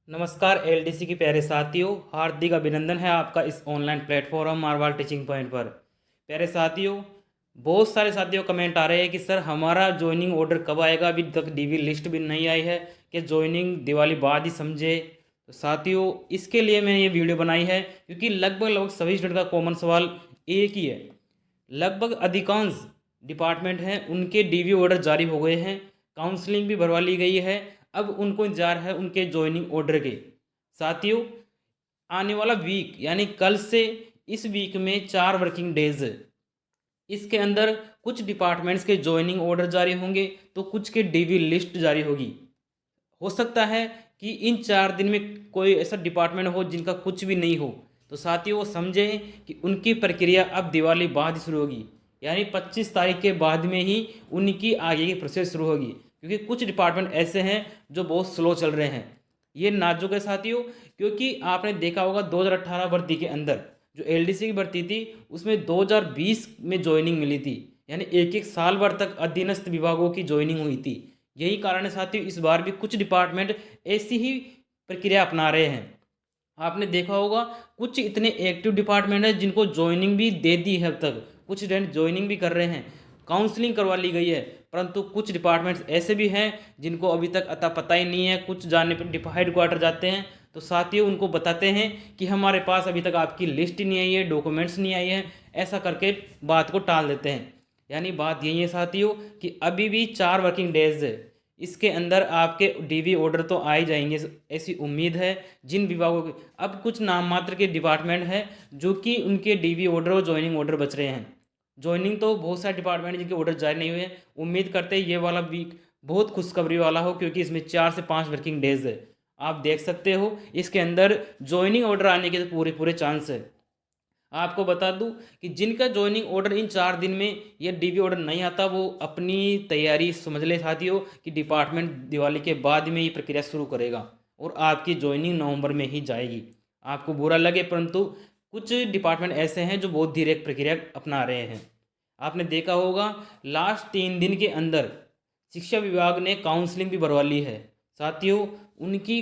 नमस्कार एलडीसी के प्यारे साथियों, हार्दिक अभिनंदन है आपका इस online platform Marwal teaching point पर। प्यारे साथियों, बहुत सारे साथियों कमेंट आ रहे हैं कि सर हमारा ज्वाइनिंग ऑर्डर कब आएगा, अभी तक डीवी लिस्ट भी नहीं आई है कि ज्वाइनिंग दिवाली बाद ही समझे। तो साथियों, इसके लिए मैंने ये वीडियो बनाई है क्योंकि लगभग लगभग सभी स्टूडेंट का कॉमन सवाल एक ही है। लगभग अधिकांश डिपार्टमेंट हैं उनके डीवी ऑर्डर जारी हो गए हैं, काउंसलिंग भी भरवा ली गई है। अब उनको इंतजार है उनके ज्वाइनिंग ऑर्डर के। साथियों, आने वाला वीक यानी कल से इस वीक में 4 वर्किंग डेज, इसके अंदर कुछ डिपार्टमेंट्स के ज्वाइनिंग ऑर्डर जारी होंगे तो कुछ के डीवी लिस्ट जारी होगी। हो सकता है कि इन 4 दिन में कोई ऐसा डिपार्टमेंट हो जिनका कुछ भी नहीं हो। तो साथियों, वो समझें कि उनकी प्रक्रिया अब दिवाली बाद ही शुरू होगी, यानी 25 तारीख के बाद में ही उनकी आगे की प्रोसेस शुरू होगी, क्योंकि कुछ डिपार्टमेंट ऐसे हैं जो बहुत स्लो चल रहे हैं। ये नाजुक है साथियों, क्योंकि आपने देखा होगा 2018 भर्ती के अंदर जो एलडीसी की भर्ती थी उसमें 2020 में ज्वाइनिंग मिली थी, यानी एक एक साल भर तक अधीनस्थ विभागों की ज्वाइनिंग हुई थी। यही कारण है साथियों, इस बार भी कुछ डिपार्टमेंट ऐसी ही प्रक्रिया अपना रहे हैं। आपने देखा होगा कुछ इतने एक्टिव डिपार्टमेंट हैं जिनको ज्वाइनिंग भी दे दी है, अब तक कुछ स्टूडेंट ज्वाइनिंग भी कर रहे हैं, काउंसलिंग करवा ली गई है। परंतु कुछ डिपार्टमेंट्स ऐसे भी हैं जिनको अभी तक अता पता ही नहीं है। कुछ जाने पर हेड क्वार्टर जाते हैं तो साथियों उनको बताते हैं कि हमारे पास अभी तक आपकी लिस्ट नहीं आई है, डॉक्यूमेंट्स नहीं आई है, ऐसा करके बात को टाल देते हैं। यानी बात यही है साथियों कि अभी भी 4 वर्किंग डेज है, इसके अंदर आपके डीवी ऑर्डर तो आ ही जाएंगे, ऐसी उम्मीद है। जिन विभागों के अब कुछ नाम मात्र के डिपार्टमेंट हैं जो कि उनके डीवी ऑर्डर और ज्वाइनिंग ऑर्डर बच रहे हैं। ज्वाइनिंग तो बहुत सारे डिपार्टमेंट जिनके ऑर्डर जारी नहीं हुए हैं। उम्मीद करते हैं ये वाला वीक बहुत खुशखबरी वाला हो, क्योंकि इसमें 4 से 5 वर्किंग डेज है। आप देख सकते हो इसके अंदर ज्वाइनिंग ऑर्डर आने के तो पूरे पूरे चांस है। आपको बता दूं कि जिनका ज्वाइनिंग ऑर्डर इन 4 दिन में या डीवी ऑर्डर नहीं आता वो अपनी तैयारी समझ ले साथियों कि डिपार्टमेंट दिवाली के बाद में ये प्रक्रिया शुरू करेगा और आपकी ज्वाइनिंग नवंबर में ही जाएगी। आपको बुरा लगे, परंतु कुछ डिपार्टमेंट ऐसे हैं जो बहुत धीरे प्रक्रिया अपना रहे हैं। आपने देखा होगा लास्ट 3 दिन के अंदर शिक्षा विभाग ने काउंसलिंग भी भरवा ली है। साथियों, उनकी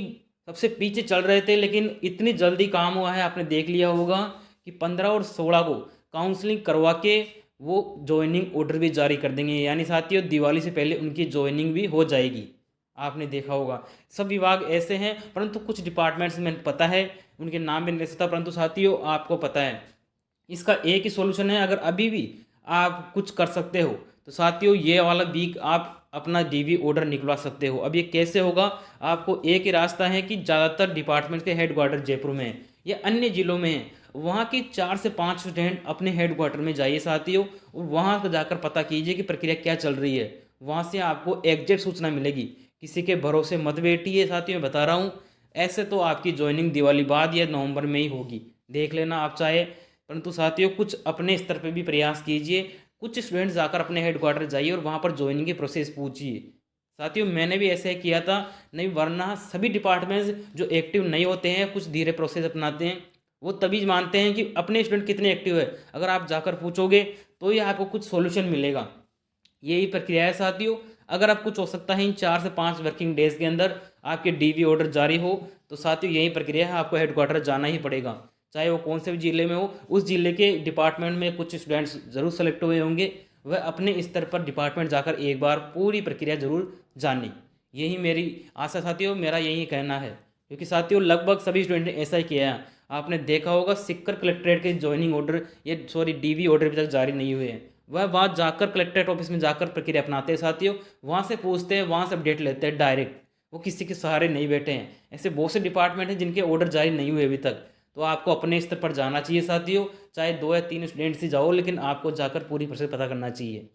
सबसे पीछे चल रहे थे, लेकिन इतनी जल्दी काम हुआ है। आपने देख लिया होगा कि 15 और 16 को काउंसलिंग करवा के वो ज्वाइनिंग ऑर्डर भी जारी कर देंगे, यानी साथियों दिवाली से पहले उनकी ज्वाइनिंग भी हो जाएगी। आपने देखा होगा सब विभाग ऐसे हैं, परंतु कुछ डिपार्टमेंट्स में पता है, उनके नाम भी नहीं ले सकता, परंतु साथियों आपको पता है इसका एक ही सॉल्यूशन है। अगर अभी भी आप कुछ कर सकते हो तो साथियों ये वाला वीक आप अपना डीवी ऑर्डर निकलवा सकते हो। अब ये कैसे होगा, आपको एक ही रास्ता है कि ज़्यादातर डिपार्टमेंट के हेडक्वार्टर जयपुर में है या अन्य ज़िलों में है, वहाँ के 4 से 5 स्टूडेंट अपने हेडक्वार्टर में जाइए साथियों, और वहाँ जाकर पता कीजिए कि प्रक्रिया क्या चल रही है। वहाँ से आपको एग्जैक्ट सूचना मिलेगी। किसी के भरोसे मत बैठिए साथियों, मैं बता रहा हूँ। ऐसे तो आपकी ज्वाइनिंग दिवाली बाद या नवंबर में ही होगी, देख लेना आप चाहे। परंतु साथियों कुछ अपने स्तर पर भी प्रयास कीजिए, कुछ स्टूडेंट्स जाकर अपने हेडक्वार्टर जाइए और वहाँ पर ज्वाइनिंग की प्रोसेस पूछिए। साथियों मैंने भी ऐसे किया था, नहीं वरना सभी डिपार्टमेंट्स जो एक्टिव नहीं होते हैं, कुछ धीरे प्रोसेस अपनाते हैं, वो तभी मानते हैं कि अपने स्टूडेंट कितने एक्टिव है। अगर आप जाकर पूछोगे तो ही आपको कुछ सॉल्यूशन मिलेगा। यही प्रक्रिया है साथियों। अगर आप कुछ हो सकता है इन 4 से 5 वर्किंग डेज के अंदर आपके डीवी ऑर्डर जारी हो, तो साथियों यही प्रक्रिया है, आपको हेडक्वार्टर जाना ही पड़ेगा। चाहे वो कौन से भी ज़िले में हो, उस ज़िले के डिपार्टमेंट में कुछ स्टूडेंट्स ज़रूर सेलेक्ट हुए होंगे, वह अपने स्तर पर डिपार्टमेंट जाकर एक बार पूरी प्रक्रिया ज़रूर जाने। यही मेरी आशा साथियों, मेरा यही कहना है, क्योंकि साथियों लगभग सभी स्टूडेंट ने ऐसा ही किया है। आपने देखा होगा सिक्कर कलेक्ट्रेट के ज्वाइनिंग ऑर्डर या सॉरी डीवी ऑर्डर अभी तक जारी नहीं हुए हैं। वह वहाँ जाकर कलेक्ट्रेट ऑफिस में जाकर प्रक्रिया अपनाते हैं साथियों, वहाँ से पूछते हैं, वहाँ से अपडेट लेते हैं डायरेक्ट। वो किसी के सहारे नहीं बैठे हैं। ऐसे बहुत से डिपार्टमेंट हैं जिनके ऑर्डर जारी नहीं हुए अभी तक। तो आपको अपने स्तर पर जाना चाहिए साथियों, चाहे 2 या 3 स्टूडेंट से जाओ, लेकिन आपको जाकर पूरी प्रोसेस पता करना चाहिए।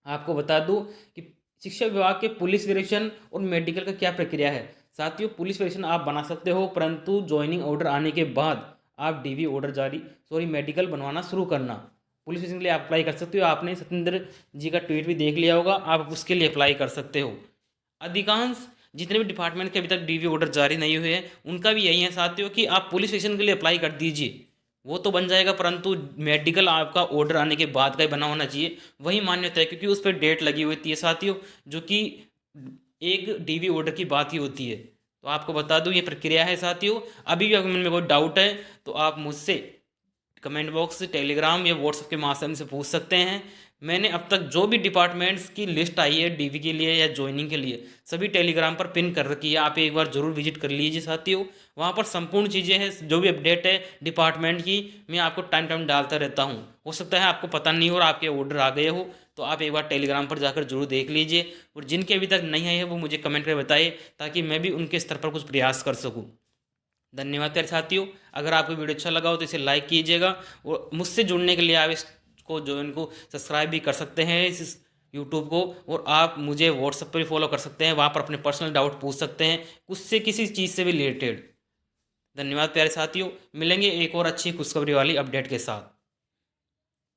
आपको बता दूं कि शिक्षा विभाग के पुलिस वेरिएशन और मेडिकल का क्या प्रक्रिया है। साथियों पुलिस वेरिएशन आप बना सकते हो, परंतु ज्वाइनिंग ऑर्डर आने के बाद आप डीवी ऑर्डर जारी सॉरी मेडिकल बनवाना शुरू करना। पुलिस वेरिएशन के लिए आप अप्लाई कर सकते हो। आपने सत्येंद्र जी का ट्वीट भी देख लिया होगा, आप उसके लिए अप्लाई कर सकते हो। अधिकांश जितने भी डिपार्टमेंट के अभी तक डीवी ऑर्डर जारी नहीं हुए हैं उनका भी यही है साथियों कि आप पुलिस स्टेशन के लिए अप्लाई कर दीजिए, वो तो बन जाएगा, परंतु मेडिकल आपका ऑर्डर आने के बाद का ही बना होना चाहिए, वही मान्य होता है, क्योंकि उस पर डेट लगी होती है साथियों, जो कि एक डीवी ऑर्डर की बात ही होती है। तो आपको बता दूं ये प्रक्रिया है साथियों। अभी भी अगर मन में कोई डाउट है तो आप मुझसे कमेंट बॉक्स, टेलीग्राम या व्हाट्सएप के माध्यम से पूछ सकते हैं। मैंने अब तक जो भी डिपार्टमेंट्स की लिस्ट आई है डीवी के लिए या ज्वाइनिंग के लिए, सभी टेलीग्राम पर पिन कर रखी है, आप एक बार ज़रूर विजिट कर लीजिए साथियों। वहाँ पर संपूर्ण चीज़ें हैं, जो भी अपडेट है डिपार्टमेंट की मैं आपको टाइम टाइम डालता रहता हूँ। हो सकता है आपको पता नहीं हो और आपके ऑर्डर आ गए हो, तो आप एक बार टेलीग्राम पर जाकर जरूर देख लीजिए। और जिनके अभी तक नहीं आए हैं वो मुझे कमेंट कर बताइए, ताकि मैं भी उनके स्तर पर कुछ प्रयास कर सकूँ। धन्यवाद प्यारे साथियों। अगर आपको वीडियो अच्छा लगा हो तो इसे लाइक कीजिएगा, और मुझसे जुड़ने के लिए आप इसको जो इनको सब्सक्राइब भी कर सकते हैं इस यूट्यूब को। और आप मुझे व्हाट्सएप पर भी फॉलो कर सकते हैं, वहाँ पर अपने पर्सनल डाउट पूछ सकते हैं उससे किसी चीज़ से भी रिलेटेड। धन्यवाद प्यारे साथियों, मिलेंगे एक और अच्छी खुशखबरी वाली अपडेट के साथ।